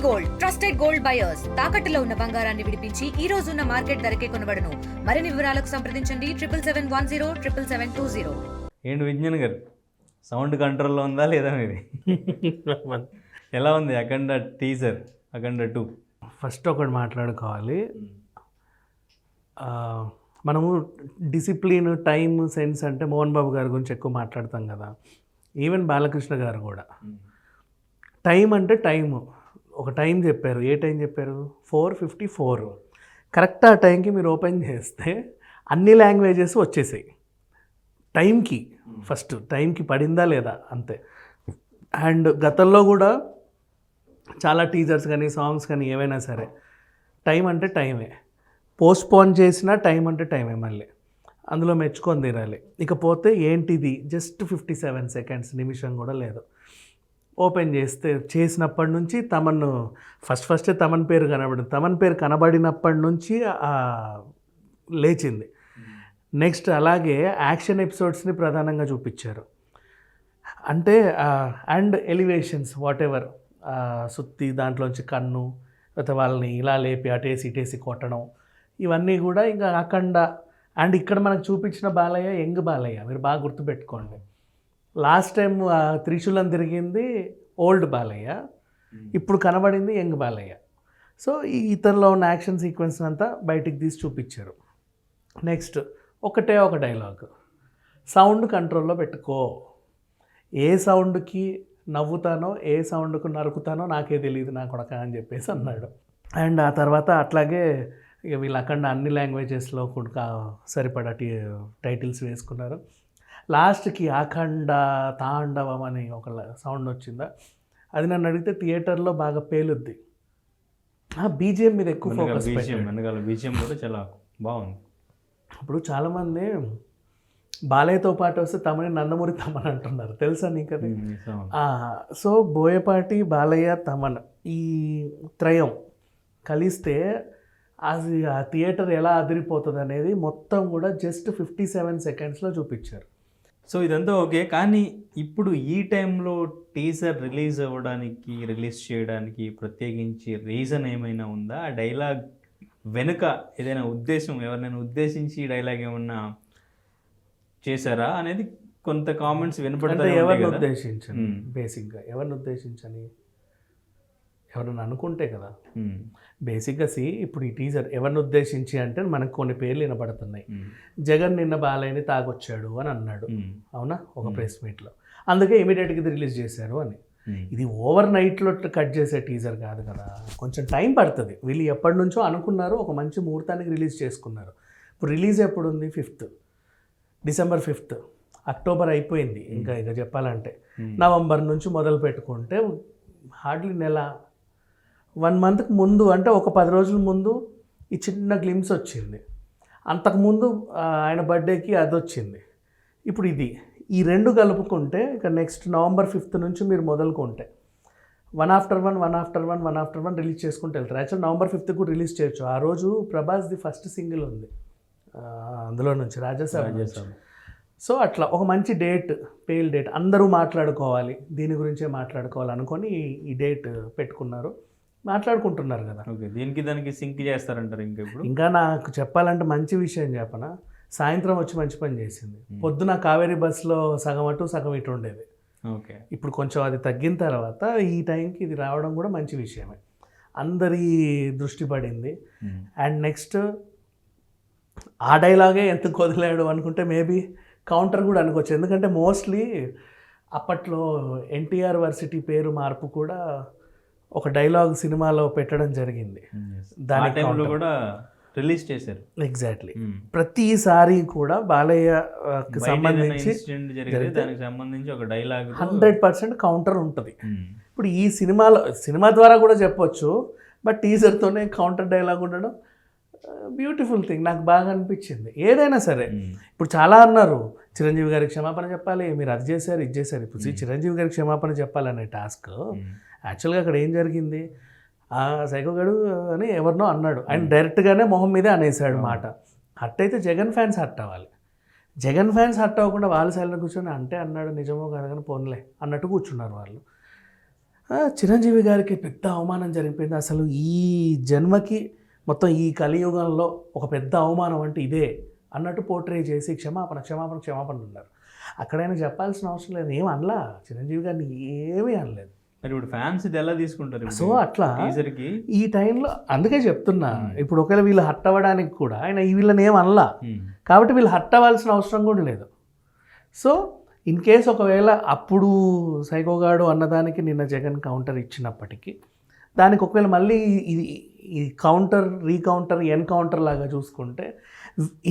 Gold trusted gold buyers తాకట్టులో ఉన్న బంగారాన్ని విడిపించి ఈ రోజు ఉన్న మార్కెట్ ధరకే కొనబడును. మరిన్ని వివరాలకు సంప్రదించండి 7771077720. ఏంటి విజ్ఞాన్ గారు, సౌండ్ కంట్రోల్లో ఉందా లేదా మీది? ఎలా ఉంది అఖండ టీజర్, అఖండ 2? ఫస్ట్ ఒకటి మాట్లాడుకోవాలి. మనము డిసిప్లిన్, టైం సెన్స్ అంటే మోహన్ బాబు గారి గురించి ఎక్కువ మాట్లాడతాం కదా. ఈవెన్ బాలకృష్ణ గారు కూడా టైం అంటే టైము, ఒక టైం చెప్పారు. ఏ టైం చెప్పారు? 4:54. కరెక్ట్ ఆ టైంకి మీరు ఓపెన్ చేస్తే అన్ని లాంగ్వేజెస్ వచ్చేసాయి టైంకి. ఫస్ట్ టైంకి పడిందా లేదా అంతే. అండ్ గతంలో కూడా చాలా టీజర్స్ కానీ సాంగ్స్ కానీ ఏవైనా సరే టైం అంటే టైమే. పోస్ట్పోన్ చేసినా టైం అంటే టైమే. మళ్ళీ అందులో మెచ్చుకొని తీరాలి. ఇకపోతే ఏంటిది, జస్ట్ 57 సెకండ్స్, నిమిషం కూడా లేదు. ఓపెన్ చేసినప్పటి నుంచి తమన్ ఫస్టే తమన్ పేరు కనబడింది. తమన్ పేరు కనబడినప్పటి నుంచి లేచింది. నెక్స్ట్ అలాగే యాక్షన్ ఎపిసోడ్స్ని ప్రధానంగా చూపించారు. అంటే అండ్ ఎలివేషన్స్ వాట్ ఎవర్, సుత్తి దాంట్లోంచి కన్ను, లేకపోతే వాళ్ళని ఇలా లేపి అటేసి ఇటేసి కొట్టడం, ఇవన్నీ కూడా ఇంకా అఖండ. అండ్ ఇక్కడ మనకు చూపించిన బాలయ్య యంగ్ బాలయ్య, మీరు బాగా గుర్తుపెట్టుకోండి. లాస్ట్ టైం త్రిశూలం తిరిగింది ఓల్డ్ బాలయ్య, ఇప్పుడు కనబడింది యంగ్ బాలయ్య. సో ఇతనిలో ఉన్న యాక్షన్ సీక్వెన్స్ అంతా బయటికి తీసి చూపించారు. నెక్స్ట్ ఒకటే ఒక డైలాగ్, సౌండ్ కంట్రోల్లో పెట్టుకో. ఏ సౌండ్కి నవ్వుతానో ఏ సౌండ్కు నరుకుతానో నాకే తెలియదు నా కొడక అని చెప్పేసి అన్నాడు. అండ్ ఆ తర్వాత అట్లాగే ఇక వీళ్ళు అఖండ అన్ని లాంగ్వేజెస్లో కూడా సరిపడా టైటిల్స్ వేసుకున్నారు. లాస్ట్కి అఖండ తాండవం అని ఒక సౌండ్ వచ్చిందా, అది నన్ను అడిగితే థియేటర్లో బాగా పేలుద్ది. బీజిఎం మీద ఎక్కువ ఫోకస్ పెట్టారు. బీజిఎం కూడా చాలా బాగుంది. ఇప్పుడు చాలామంది బాలయ్యతో పాటు వస్తే తమని నందమూరి తమన్ అంటున్నారు, తెలుసా నీకు అది? సో బోయపాటి, బాలయ్య, తమన్ ఈ త్రయం కలిస్తే అది ఆ థియేటర్ ఎలా అదిరిపోతుంది అనేది మొత్తం కూడా జస్ట్ 57 సెకండ్స్లో చూపించారు. సో ఇదంతా ఓకే, కానీ ఇప్పుడు ఈ టైంలో టీజర్ రిలీజ్ చేయడానికి ప్రత్యేకించి రీజన్ ఏమైనా ఉందా? ఆ డైలాగ్ వెనుక ఏదైనా ఉద్దేశం, ఎవరినైనా ఉద్దేశించి ఈ డైలాగ్ ఏమన్నా చేశారా అనేది కొంత కామెంట్స్ వినపడతాయి. ఎవరిని ఉద్దేశించని, బేసిక్గా ఎవరిని ఉద్దేశించని, ఎవరన్నా అనుకుంటే కదా. బేసిక్గా ఇప్పుడు ఈ టీజర్ ఎవరిని ఉద్దేశించి అంటే మనకు కొన్ని పేర్లు వినపడుతున్నాయి. జగన్ నిన్న బాలయ్యని తాగొచ్చాడు అని అన్నాడు, అవునా, ఒక ప్రెస్ మీట్లో. అందుకే ఇమీడియట్గా ఇది రిలీజ్ చేశారు అని. ఇది ఓవర్ నైట్లో కట్ చేసే టీజర్ కాదు కదా, కొంచెం టైం పడుతుంది. వీళ్ళు ఎప్పటి నుంచో అనుకున్నారు, ఒక మంచి ముహూర్తానికి రిలీజ్ చేసుకున్నారు. ఇప్పుడు రిలీజ్ ఎప్పుడు ఉంది? 5th, December 5th. అక్టోబర్ అయిపోయింది. ఇంకా చెప్పాలంటే నవంబర్ నుంచి మొదలు పెట్టుకుంటే హార్డ్లీ నెల, 1 మంత్కి ముందు, అంటే ఒక 10 రోజుల ముందు ఈ చిన్న గ్లిమ్స్ వచ్చింది. అంతకుముందు ఆయన బర్త్డేకి అది వచ్చింది. ఇప్పుడు ఈ రెండు కలుపుకుంటే ఇక నెక్స్ట్ November 5th నుంచి మీరు మొదలుకుంటే వన్ ఆఫ్టర్ వన్ రిలీజ్ చేసుకుంటూ వెళ్తారు. యాక్చువల్ November 5th కూడా రిలీజ్ చేయొచ్చు. ఆ రోజు ప్రభాస్ది ఫస్ట్ సింగిల్ ఉంది అందులో నుంచి, రాజాసాబ్. సో అట్లా ఒక మంచి డేట్, పేల్ డేట్, అందరూ మాట్లాడుకోవాలి, దీని గురించే మాట్లాడుకోవాలి అనుకొని ఈ డేట్ పెట్టుకున్నారు, మాట్లాడుకుంటున్నారు కదా. ఓకే, దీనికి దానికి సింక్ చేస్తారంటారు. ఇంకా నాకు చెప్పాలంటే మంచి విషయం చెప్పనా, సాయంత్రం వచ్చి మంచి పని చేసింది. పొద్దున కావేరీ బస్సులో సగం అటు సగం ఇటు ఉండేది. ఓకే, ఇప్పుడు కొంచెం అది తగ్గిన తర్వాత ఈ టైంకి ఇది రావడం కూడా మంచి విషయమే. అందరి దృష్టి పడింది. అండ్ నెక్స్ట్ ఆ డైలాగే ఎంత వదిలాడు అనుకుంటే మేబీ కౌంటర్ కూడా అనుకోవచ్చు. ఎందుకంటే మోస్ట్లీ అప్పట్లో ఎన్టీఆర్ వర్సిటీ పేరు మార్పు కూడా ఒక డైలాగ్ సినిమాలో పెట్టడం జరిగింది. దాని టైంలో కూడా రిలీజ్ చేశారు. ఎగ్జాక్ట్లీ. ప్రతిసారి కూడా బాలయ్యకి సంబంధించి దానికి సంబంధించి ఒక డైలాగ్ 100% కౌంటర్ ఉంటుంది. ఇప్పుడు ఈ సినిమా ద్వారా కూడా చెప్పొచ్చు, బట్ టీజర్తోనే కౌంటర్ డైలాగ్ ఉండడం బ్యూటిఫుల్ థింగ్, నాకు బాగా అనిపించింది. ఏదైనా సరే ఇప్పుడు చాలా అన్నారు, చిరంజీవి గారికి క్షమాపణ చెప్పాలి, మీరు అది చేశారు ఇది చేశారు. ఇప్పుడు చిరంజీవి గారికి క్షమాపణ చెప్పాలనే టాస్క్ యాక్చువల్గా అక్కడ ఏం జరిగింది, సైకోగాడు అని ఎవరినో అన్నాడు, ఆయన డైరెక్ట్గానే మొహం మీదే అనేసాడు మాట. హర్ట్ అయితే జగన్ ఫ్యాన్స్ హర్ట్ అవ్వాలి. జగన్ ఫ్యాన్స్ హర్ట్ అవ్వకుండా వాళ్ళు సైలెంట్ కూర్చొని అంటే అన్నాడు నిజమో కాదు కానీ పోన్లే అన్నట్టు కూర్చున్నారు వాళ్ళు. చిరంజీవి గారికి పెద్ద అవమానం జరిగిపోయింది. అసలు ఈ జన్మకి మొత్తం ఈ కలియుగంలో ఒక పెద్ద అవమానం అంటే ఇదే అన్నట్టు పోర్ట్రే చేసి క్షమాపణ ఉన్నారు. అక్కడైనా చెప్పాల్సిన అవసరం లేదు, ఏం అనలా చిరంజీవి గారిని, ఏమీ అనలేదు. మరి ఇప్పుడు ఫ్యాన్స్ ఇది ఎలా తీసుకుంటారు? సో అట్లా టీజర్కి ఈ టైంలో అందుకే చెప్తున్నా, ఇప్పుడు ఒకవేళ వీళ్ళు హట్ అవ్వడానికి కూడా ఆయన వీళ్ళని ఏం అనలా, కాబట్టి వీళ్ళు హట్ అవ్వాల్సిన అవసరం కూడా లేదు. సో ఇన్ కేస్ ఒకవేళ అప్పుడు సైకోగాడు అన్నదానికి నిన్న జగన్ కౌంటర్ ఇచ్చినప్పటికీ దానికి ఒకవేళ మళ్ళీ ఈ కౌంటర్ రీకౌంటర్ ఎన్కౌంటర్ లాగా చూసుకుంటే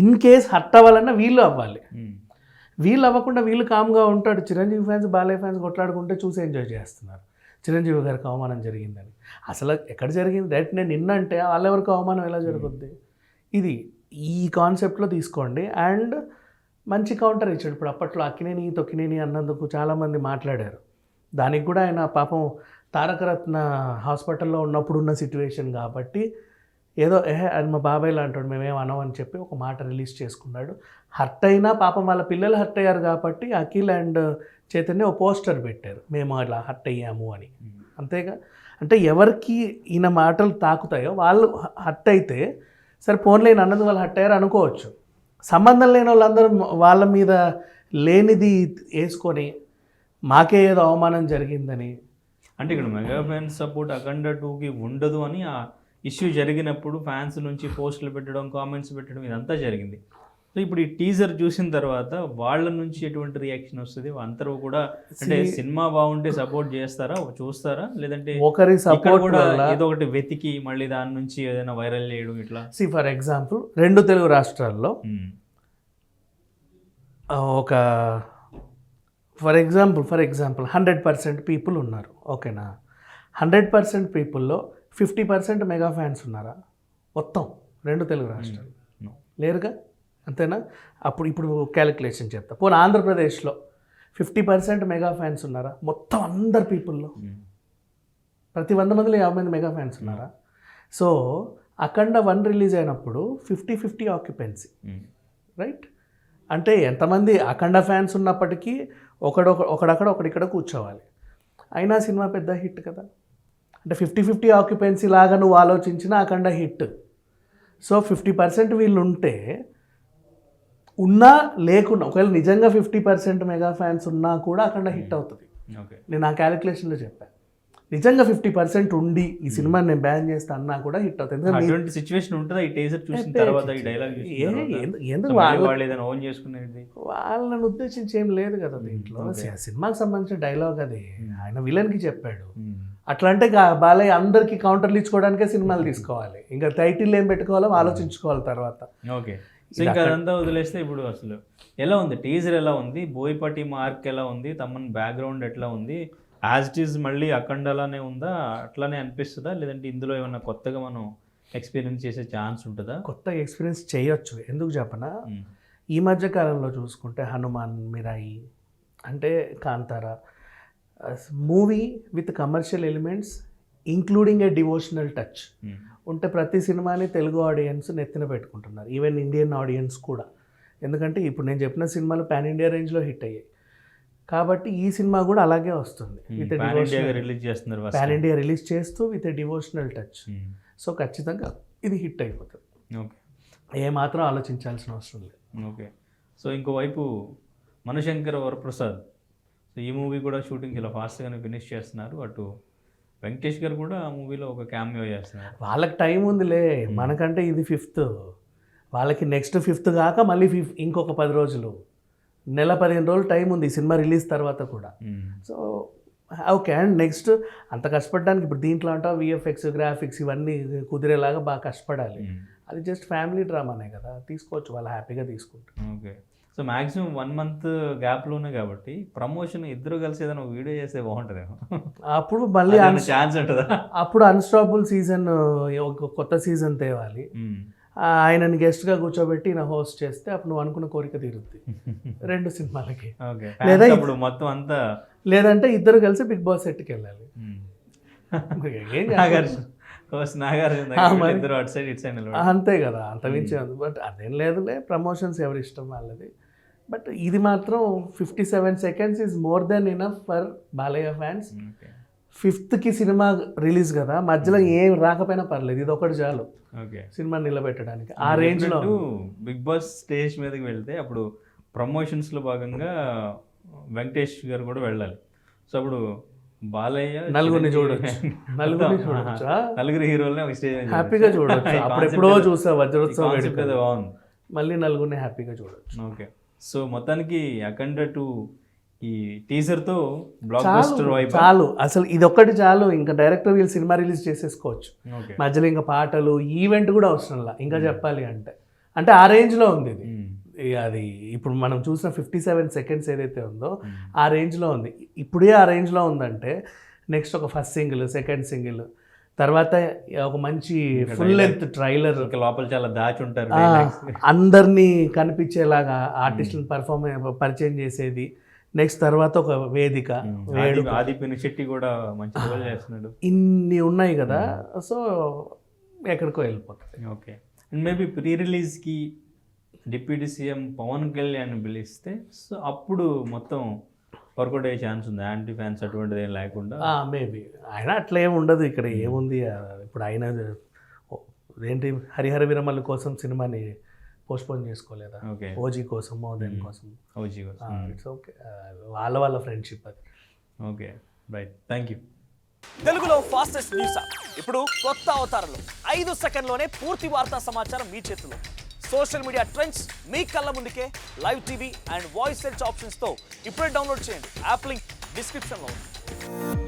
ఇన్ కేస్ హట్ అవ్వాలన్నా వీళ్ళు అవ్వాలి. వీళ్ళు అవ్వకుండా వీళ్ళు కామ్గా ఉంటాడు. చిరంజీవి ఫ్యాన్స్ బాలయ్య ఫ్యాన్స్ కొట్లాడుకుంటే చూసి ఎంజాయ్ చేస్తున్నారు. చిరంజీవి గారికి అవమానం జరిగిందని అసలు ఎక్కడ జరిగింది? డైరెక్ట్ నేను నిన్నంటే వాళ్ళెవరికి అవమానం ఎలా జరుగుద్ది? ఇది ఈ కాన్సెప్ట్లో తీసుకోండి. అండ్ మంచి కౌంటర్ ఇచ్చాడు. ఇప్పుడు అప్పట్లో అక్కినేని తొక్కినేని అన్నందుకు చాలామంది మాట్లాడారు. దానికి కూడా ఆయన పాపం తారకరత్న హాస్పిటల్లో ఉన్నప్పుడు ఉన్న సిచ్యువేషన్ కాబట్టి ఏదో అది మా బాబాయ్ లాంటాడు మేమేం అనమని చెప్పి ఒక మాట రిలీజ్ చేసుకున్నాడు. హర్ట్ అయినా పాపం వాళ్ళ పిల్లలు హర్ట్ అయ్యారు కాబట్టి అఖిల్ అండ్ చైతన్య ఓ పోస్టర్ పెట్టారు, మేము అలా హర్ట్ అయ్యాము అని. అంతేగా, అంటే ఎవరికి ఈయన మాటలు తాకుతాయో వాళ్ళు హర్ట్ అయితే సరే పోన్లేని అన్నది వాళ్ళు హర్ట్ అయ్యారు అనుకోవచ్చు. సంబంధం లేని వాళ్ళందరూ వాళ్ళ మీద లేనిది వేసుకొని మాకే ఏదో అవమానం జరిగిందని. అంటే ఇక్కడ మెగా ఫ్యాన్స్ సపోర్ట్ అఖండ 2కి ఉండదు అని ఆ ఇష్యూ జరిగినప్పుడు ఫ్యాన్స్ నుంచి పోస్టులు పెట్టడం, కామెంట్స్ పెట్టడం ఇదంతా జరిగింది. సో ఇప్పుడు ఈ టీజర్ చూసిన తర్వాత వాళ్ళ నుంచి ఎటువంటి రియాక్షన్ వస్తుంది? అందరూ కూడా అంటే సినిమా బాగుంటే సపోర్ట్ చేస్తారా, చూస్తారా, లేదంటే ఒకరి సపోర్ట్ కూడా ఏదో ఒకటి వెతికి మళ్ళీ దాని నుంచి ఏదైనా వైరల్ చేయడం ఇట్లా? ఫర్ ఎగ్జాంపుల్ 2 తెలుగు రాష్ట్రాల్లో ఒక ఫర్ ఎగ్జాంపుల్ 100% పీపుల్ ఉన్నారు, ఓకేనా? 100% పీపుల్లో 50% మెగా ఫ్యాన్స్ ఉన్నారా? మొత్తం 2 తెలుగు రాష్ట్రాలు లేరుగా, అంతేనా? ఇప్పుడు క్యాలిక్యులేషన్ చెప్తా. పోనీ ఆంధ్రప్రదేశ్లో 50% మెగా ఫ్యాన్స్ ఉన్నారా? మొత్తం అందరు పీపుల్లో ప్రతి 100 మందిలో 50 మంది మెగా ఫ్యాన్స్ ఉన్నారా? సో అఖండ 1 రిలీజ్ అయినప్పుడు 50-50 ఆక్యుపెన్సీ, రైట్? అంటే ఎంతమంది అఖండ ఫ్యాన్స్ ఉన్నప్పటికీ ఒకడక్కడ ఒకడిక్కడ కూర్చోవాలి. అయినా సినిమా పెద్ద హిట్ కదా. అంటే 50-50 ఆక్యుపెన్సీ లాగా నువ్వు ఆలోచించిన అఖండ హిట్. సో 50% వీళ్ళు ఉంటే ఉన్నా లేకున్నా, ఒకవేళ నిజంగా 50% మెగా ఫ్యాన్స్ ఉన్నా కూడా అఖండ హిట్ అవుతుంది. నేను ఆ క్యాలిక్యులేషన్లో చెప్పాను. నిజంగా 50% ఉండి ఈ సినిమాని నేను బ్యాన్ చేస్తా అన్నా కూడా హిట్ అవుతుంది. అటువంటి సిచ్యువేషన్ ఉంటుందా ఈ టీజర్ చూసిన తర్వాత? ఈ డైలాగ్ ఎందుకు వాళ్ళని ఉద్దేశించి ఏం లేదు కదా దీంట్లో. సినిమాకి సంబంధించిన డైలాగ్ అది, ఆయన విలన్కి చెప్పాడు. అట్లా అంటే బాలయ్య అందరికీ కౌంటర్లు ఇచ్చుకోవడానికే సినిమాలు తీసుకోవాలి, ఇంకా టైటిల్ ఏం పెట్టుకోవాలో ఆలోచించుకోవాలి తర్వాత. ఓకే, సో ఇంకా అదంతా వదిలేస్తే ఇప్పుడు అసలు ఎలా ఉంది టీజర్? ఎలా ఉంది? బోయపాటి మార్క్ ఎలా ఉంది? తమ్మన్ బ్యాక్గ్రౌండ్ ఎట్లా ఉంది? యాజ్ ఇట్ ఈజ్ మళ్ళీ అఖండలానే ఉందా, అట్లానే అనిపిస్తుందా, లేదంటే ఇందులో ఏమన్నా కొత్తగా మనం ఎక్స్పీరియన్స్ చేసే ఛాన్స్ ఉంటుందా? కొత్తగా ఎక్స్పీరియన్స్ చేయొచ్చు. ఎందుకు చెప్పనా, ఈ మధ్య కాలంలో చూసుకుంటే హనుమాన్, మిరాయి, అంటే Kantara, movie with commercial elements including a devotional touch ఉంటే ప్రతి సినిమాని తెలుగు ఆడియన్స్ నెత్తిన పెట్టుకుంటున్నారు, ఈవెన్ ఇండియన్ ఆడియన్స్ కూడా. ఎందుకంటే ఇప్పుడు నేను చెప్పిన సినిమాలు పాన్ ఇండియా రేంజ్లో హిట్ అయ్యాయి కాబట్టి ఈ సినిమా కూడా అలాగే వస్తుంది. పాన్ ఇండియా రిలీజ్ చేస్తూ విత్ డివోషనల్ టచ్. సో ఖచ్చితంగా ఇది హిట్ అయిపోతుంది, ఏమాత్రం ఆలోచించాల్సిన అవసరం లేదు. ఓకే, సో ఇంకోవైపు మనశంకర వరప్రసాద్, సో ఈ మూవీ కూడా షూటింగ్ ఇలా ఫాస్ట్గానే ఫినిష్ చేస్తున్నారు. అటు వెంకటేష్ గారు కూడా ఆ మూవీలో ఒక క్యామియో చేస్తున్నారు. వాళ్ళకి టైం ఉందిలే, మనకంటే ఇది 5th, వాళ్ళకి నెక్స్ట్ 5th కాక మళ్ళీ ఇంకొక 10 రోజులు, నెల 15 రోజులు టైం ఉంది ఈ సినిమా రిలీజ్ తర్వాత కూడా. సో ఓకే, అండ్ నెక్స్ట్ అంత కష్టపడడానికి ఇప్పుడు దీంట్లో అంటావు విఎఫ్ఎక్స్, గ్రాఫిక్స్ ఇవన్నీ కుదిరేలాగా బాగా కష్టపడాలి. అది జస్ట్ ఫ్యామిలీ డ్రామానే కదా, తీసుకోవచ్చు, వాళ్ళు హ్యాపీగా తీసుకుంటారు. ఓకే, సో మ్యాక్సిమం 1 month గ్యాప్లోనే కాబట్టి ప్రమోషన్ ఇద్దరు కలిసి ఏదైనా వీడియో చేస్తే బాగుంటుందేమో. అప్పుడు మళ్ళీ ఛాన్స్ ఉంటుందా? అప్పుడు అన్స్టాపబుల్ సీజన్, కొత్త సీజన్ తేవాలి, ఆయనని గెస్ట్గా కూర్చోబెట్టి ఈయన హోస్ట్ చేస్తే అప్పుడు నువ్వు అనుకున్న కోరిక తీరుద్ది 2 సినిమాలకి. లేదా ఇప్పుడు మొత్తం అంతా, లేదంటే ఇద్దరు కలిసి బిగ్ బాస్ సెట్కి వెళ్ళాలి. అంతే కదా, అంత మించి. బట్ అదేం లేదులే, ప్రమోషన్స్ ఎవరి ఇష్టం వాళ్ళది. బట్ ఇది మాత్రం 57 seconds is more than enough for Balayya fans. 5th cinema release కదా, మధ్యలో ఏం రాకపోయినా పర్లేదు, ఇది ఒకటి చాలు ఓకే. సినిమా నిలబెట్టడానికి. ఆ రేంజ్లో బిగ్ బాస్ స్టేజ్ మీదకి వెళ్తే అప్పుడు ప్రమోషన్స్లో భాగంగా వెంకటేష్ గారు కూడా వెళ్ళాలి. సో అప్పుడు బాలయ్య నలుగురిని చిరంజీవి, నలుగురిని చూడొచ్చు, నలుగురు హీరోల్ని ఒక స్టేజ్ మీద హ్యాపీగా చూడొచ్చు. అప్పుడెప్పుడో చూసా వజ్రోత్సవం కాన్సెప్ట్ వేడుక, కదా బాగుంది. మళ్ళీ నలుగురిని హ్యాపీగా చూడొచ్చు. ఓకే. సో మొత్తానికి అఖండ 2 ఈ టీజర్తో బ్లాక్ బస్టర్ వైపు. చాలు, అసలు ఇది ఒక్కటి చాలు. ఇంకా డైరెక్టర్ వీళ్ళు సినిమా రిలీజ్ చేసేసుకోవచ్చు. ఓకే. మధ్యలో ఇంకా పాటలు ఈవెంట్ కూడా అవసరంలా ఇంకా చెప్పాలి అంటే ఆ రేంజ్లో ఉంది ఇది. అది ఇప్పుడు మనం చూసిన 57 seconds ఏదైతే ఉందో ఆ రేంజ్లో ఉంది. ఇప్పుడే ఆ రేంజ్లో ఉందంటే నెక్స్ట్ ఒక ఫస్ట్ సింగిల్, సెకండ్ సింగిల్, తర్వాత ఒక మంచి ఫుల్ లెంత్ ట్రైలర్, ఇంకా లోపల చాలా దాచి ఉంటారు, అందరినీ కనిపించేలాగా ఆర్టిస్టులను పరిచయం చేసేది. నెక్స్ట్ తర్వాత ఒక వేదిక, ఆది పినిశెట్టి కూడా మంచి రోల్ చేస్తున్నాడు. ఇన్ని ఉన్నాయి కదా, సో ఎక్కడికో వెళ్ళిపోతుంది. ఓకే. అండ్ మేబీ ప్రీ రిలీజ్కి డిప్యూటీ సీఎం పవన్ కళ్యాణ్ పిలిస్తే సో అప్పుడు మొత్తం వర్కౌట్ అయ్యే ఛాన్స్ ఉంది, యాంటీ ఫ్యాన్స్ అటువంటిది ఏం లేకుండా. మేబీ ఆయన అట్లా ఏమి ఉండదు. ఇక్కడ ఏముంది, ఇప్పుడు ఆయన ఏంటి హరిహర విరమల కోసం సినిమాని పోస్ట్పోన్ చేసుకోలేదా, ఓకే. ఓజీ కోసమో దేనికోసం. ఓజీ కోసం. ఇట్స్ ఓకే, వాళ్ళ ఫ్రెండ్షిప్ అది. Okay, right, thank you. తెలుగులో ఫాస్టెస్ట్ న్యూస్ యాప్ ఇప్పుడు కొత్త అవతారంలో 5 సెకండ్లోనే పూర్తి వార్తా సమాచారం మీ చేతిలో. సోషల్ మీడియా ట్రెండ్స్ మీ కళ్ళ ముందుకే live TV and voice search ఆప్షన్స్తో ఇప్పుడే డౌన్లోడ్ చేయండి. యాప్ లింక్ డిస్క్రిప్షన్లో ఉంది.